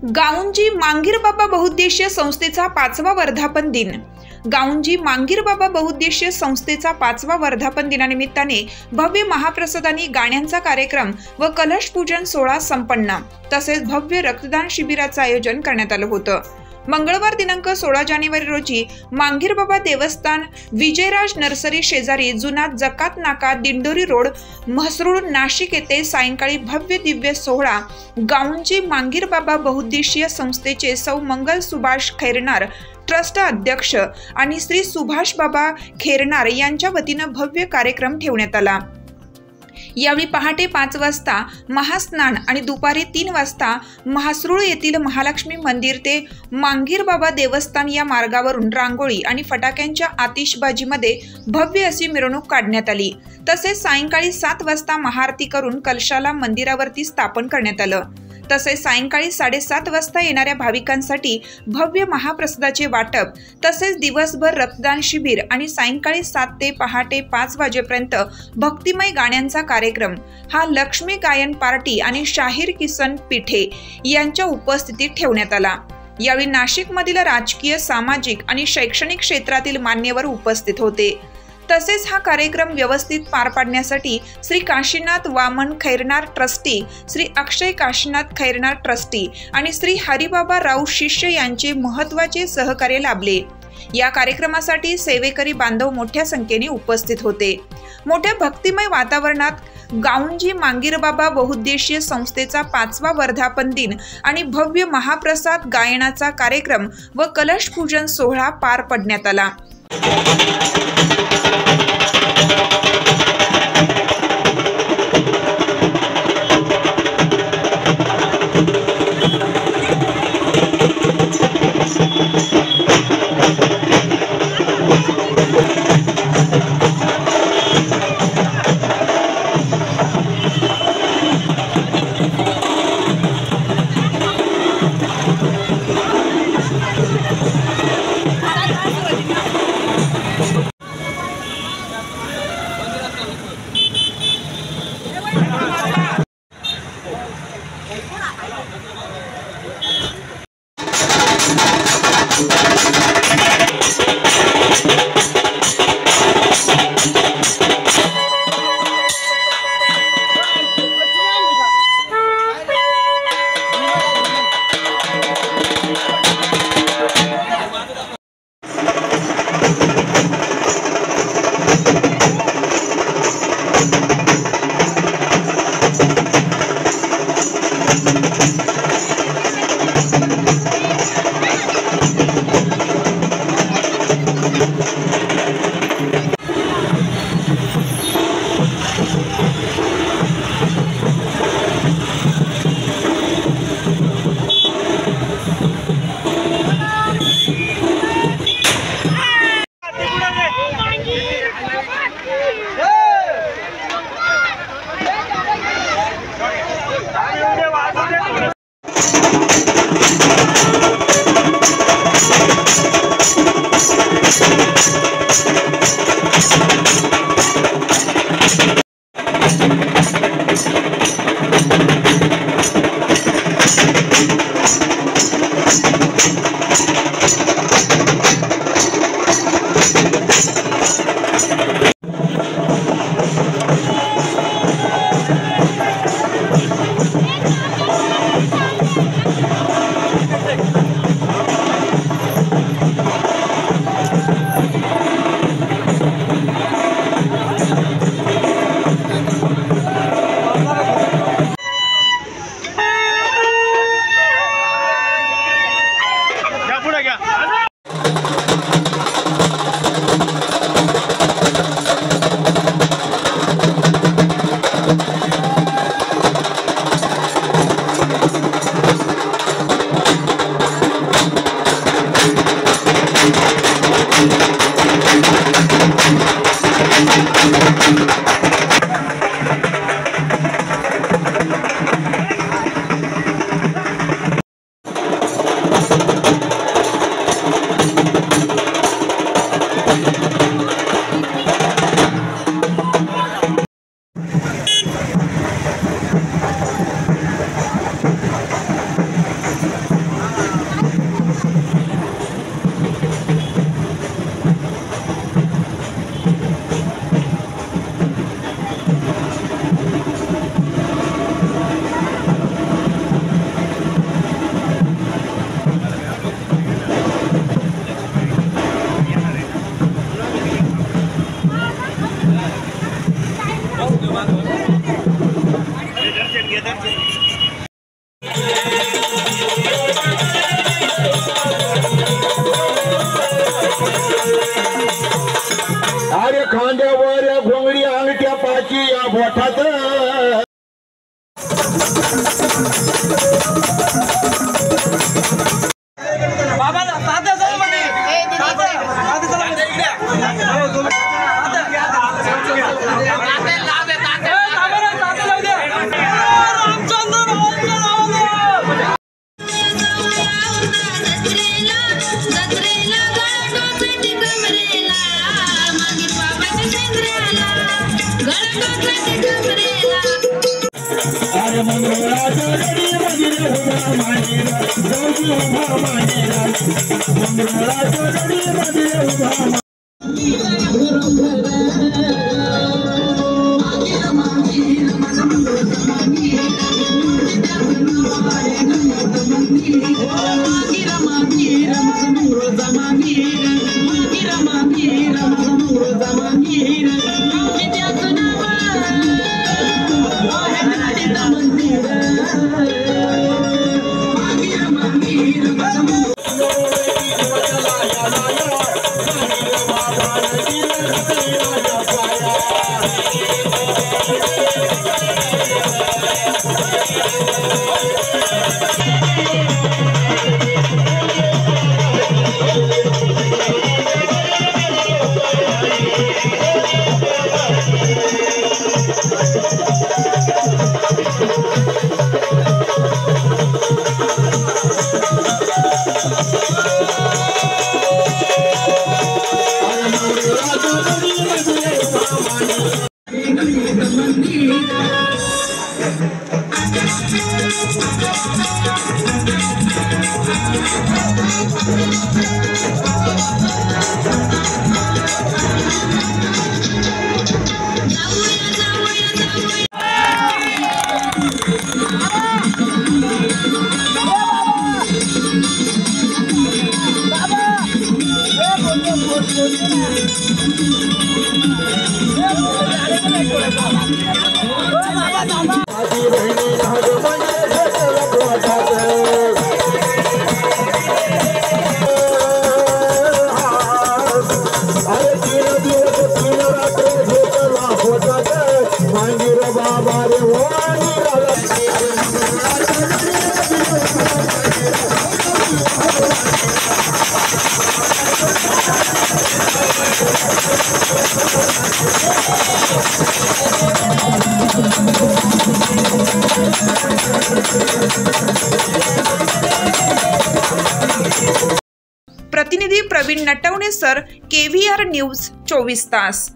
गाऊंजी मांगीरबाबा बहुउद्देशीय संस्थेचा 5वा वर्धापन दिन। गाऊंजी मांगीरबाबा बहुउद्देशीय संस्थेचा 5वा वर्धापन दिनानिमित्ताने भव्य महाप्रसादानी गाण्यांचा कार्यक्रम व कलश पूजन सोहळा संपन्न, तसेच भव्य रक्तदान शिबिराचं आयोजन करण्यात आलं होतं। मंगळवार दिनांक 16 जानेवारी रोजी मांगीरबाबा देवस्थान विजयराज नर्सरी शेजारी जुना जकात नाका दिंडोरी रोड म्हसरूळ नाशिक येथे सायंकाळी भव्य दिव्य सोहळा गाऊंजी मांगीरबाबा बहुउद्देशीय संस्थेचे सौ मंगल सुभाष खैरनार ट्रस्ट अध्यक्ष आणि श्री सुभाष बाबा खैरनार यांच्या वतीनं भव्य कार्यक्रम ठेवण्यात आला। यावेळी पहाटे 5 वाजता महास्नान आणि दुपारी 3 वाजता म्हसरूळ येथील महालक्ष्मी मंदिर ते मांगीरबाबा देवस्थान या मार्गावरून रांगोळी आणि फटाक्यांच्या आतिषबाजीमध्ये भव्य अशी मिरवणूक काढण्यात आली। तसेच सायंकाळी 7 वाजता महाआरती करून कलशाला मंदिरावरती स्थापन करण्यात आलं। तसेच सायंकाळी 7:30 वाजता येणाऱ्या भाविकांसाठी भव्य महाप्रसादाचे वाटप, तसेच दिवसभर रक्तदान शिबिर आणि सायंकाळी 7 ते पहाटे 5 वाजेपर्यंत भक्तिमय गाण्यांचा कार्यक्रम हा लक्ष्मी गायन पार्टी आणि शाहीर किसन पिठे यांच्या उपस्थितीत ठेवण्यात आला। यावेळी नाशिकमधील राजकीय, सामाजिक आणि शैक्षणिक क्षेत्रातील मान्यवर उपस्थित होते। तसेच हा कार्यक्रम व्यवस्थित पार पाडण्यासाठी श्री काशीनाथ वामन खैरनार ट्रस्टी, श्री अक्षय काशीनाथ खैरनार ट्रस्टी आणि श्री हरिबाबा राव शिष्य यांचे महत्त्वाचे सहकार्य लाभले। या कार्यक्रमासाठी सेवेकरी बांधव मोठ्या संख्येने उपस्थित होते। मोठ्या भक्तिमय वातावरणात गाऊंजी मांगीरबाबा बहुउद्देशीय संस्थेचा 5वा वर्धापन दिन आणि भव्य महाप्रसाद गायनाचा कार्यक्रम व कलश पूजन सोहळा पार पडण्यात आला। प्रतिनिधी प्रवीण नटवणे सर, KVR न्यूज 24 तास।